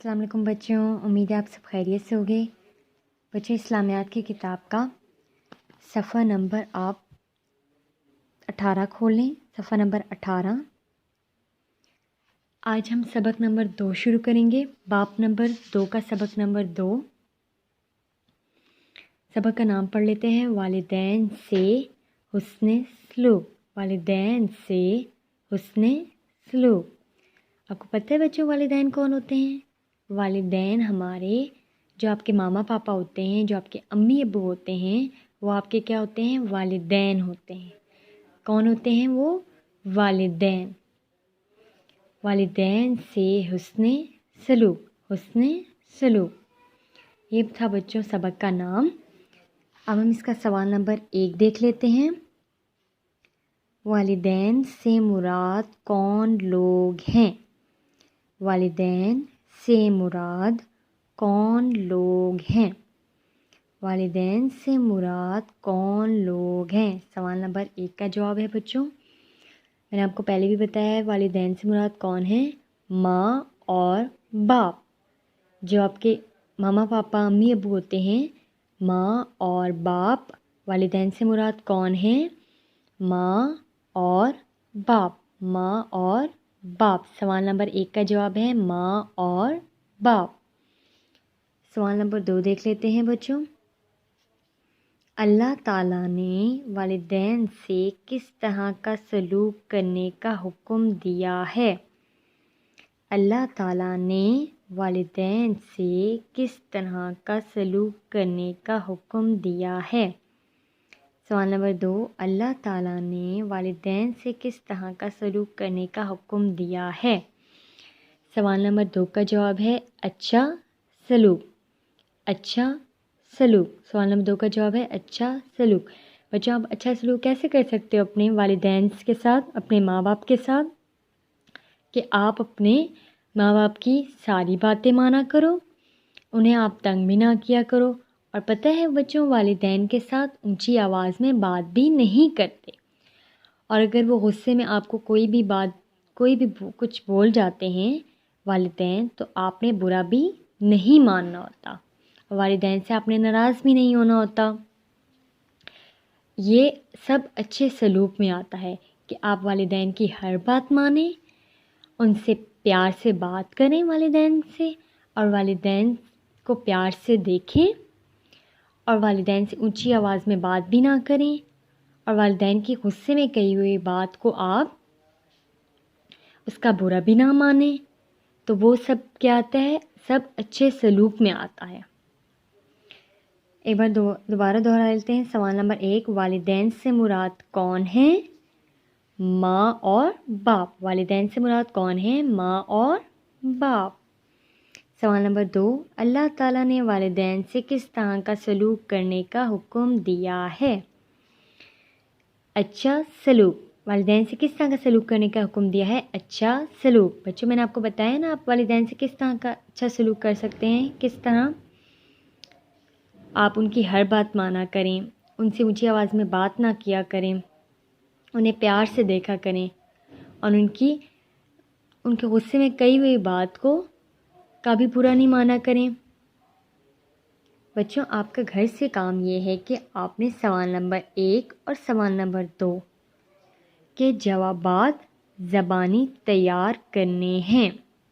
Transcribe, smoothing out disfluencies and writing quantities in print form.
अस्सलाम वालेकुम बच्चों, उम्मीद है आप सब खैरियत से होंगे। बच्चों, इस्लामियात की किताब का सफ़ा नंबर आप 18 खोल लें। सफ़ा नंबर 18। आज हम सबक नंबर 2 शुरू करेंगे। बाप नंबर 2 का सबक नंबर 2। सबक का नाम पढ़ लेते हैं, वालिदैन से हुस्ने सलूक। वालिदैन से हुस्ने सलूक। आपको पता है बच्चों वालिदैन कौन होते हैं? वालिदैन हमारे जो आपके मामा पापा होते हैं, जो आपके अम्मी अब्बू होते हैं, वो आपके क्या होते हैं? वालिदैन होते हैं। कौन होते हैं वो? वालिदैन। वालिदैन से हुस्ने सलूक। हुस्ने सलूक, ये था बच्चों सबक का नाम। अब हम इसका सवाल नंबर 1 देख लेते हैं। वालिदैन से मुराद कौन लोग हैं? वालिदैन से मुराद कौन लोग हैं? वालिदैन से मुराद कौन लोग हैं? सवाल नंबर 1 का जवाब है बच्चों, मैंने आपको पहले भी बताया है, वालिदैन से मुराद कौन है? माँ और बाप। जो आपके मामा पापा अम्मी अब्बू होते हैं, माँ और बाप। वालिदैन से मुराद कौन है? माँ और बाप। माँ और बाप। सवाल नंबर 1 का जवाब है माँ और बाप। सवाल नंबर 2 देख लेते हैं बच्चों। अल्लाह ताला ने वालिदैन से किस तरह का सलूक करने का हुक्म दिया है? अल्लाह ताला ने वालिदैन से किस तरह का सलूक करने का हुक्म दिया है? सवाल नंबर 2, अल्लाह ताला ने वालिदैन से किस तरह का सलूक करने का हुक्म दिया है? सवाल नंबर 2 का जवाब है अच्छा सलूक। अच्छा सलूक। सवाल नंबर 2 का जवाब है अच्छा सलूक। बच्चों, आप अच्छा सलूक कैसे कर सकते हो अपने वालिदैन के साथ, अपने माँ बाप के साथ? कि आप अपने माँ बाप की सारी बातें माना करो, उन्हें आप तंग भी ना किया करो। और पता है बच्चों, वालिदैन के साथ ऊंची आवाज़ में बात भी नहीं करते। और अगर वो गुस्से में आपको कोई भी कुछ बोल जाते हैं वालिदैन, तो आपने बुरा भी नहीं मानना होता। वालिदैन से आपने नाराज़ भी नहीं होना होता। ये सब अच्छे सलूक में आता है कि आप वालिदैन की हर बात मानें, उनसे प्यार से बात करें वालिदैन से, और वालिदैन को प्यार से देखें, और वालिदैन से ऊंची आवाज़ में बात भी ना करें, और वालिदैन की गुस्से में कही हुई बात को आप उसका बुरा भी ना माने। तो वो सब क्या आता है? सब अच्छे सलूक में आता है। एक बार दोबारा दोहरा लेते हैं। सवाल नंबर 1, वालिदैन से मुराद कौन है? माँ और बाप। वालिदैन से मुराद कौन है? माँ और बाप। सवाल नंबर 2, अल्लाह ताला ने वालिदैन से किस तरह का सलूक करने का हुक्म दिया है? अच्छा सलूक। वालिदैन से किस तरह का सलूक करने का हुक्म दिया है? अच्छा सलूक। बच्चों, मैंने आपको बताया ना, आप वालिदैन से किस तरह का अच्छा सलूक कर सकते हैं। किस तरह? आप उनकी हर बात माना करें, उनसे ऊंची आवाज़ में बात ना किया करें, उन्हें प्यार से देखा करें, और उनके गुस्से में कही हुई बात को कभी बुरा नहीं माना करें। बच्चों, आपका घर से काम ये है कि आपने सवाल नंबर 1 और सवाल नंबर 2 के जवाबात ज़बानी तैयार करने हैं।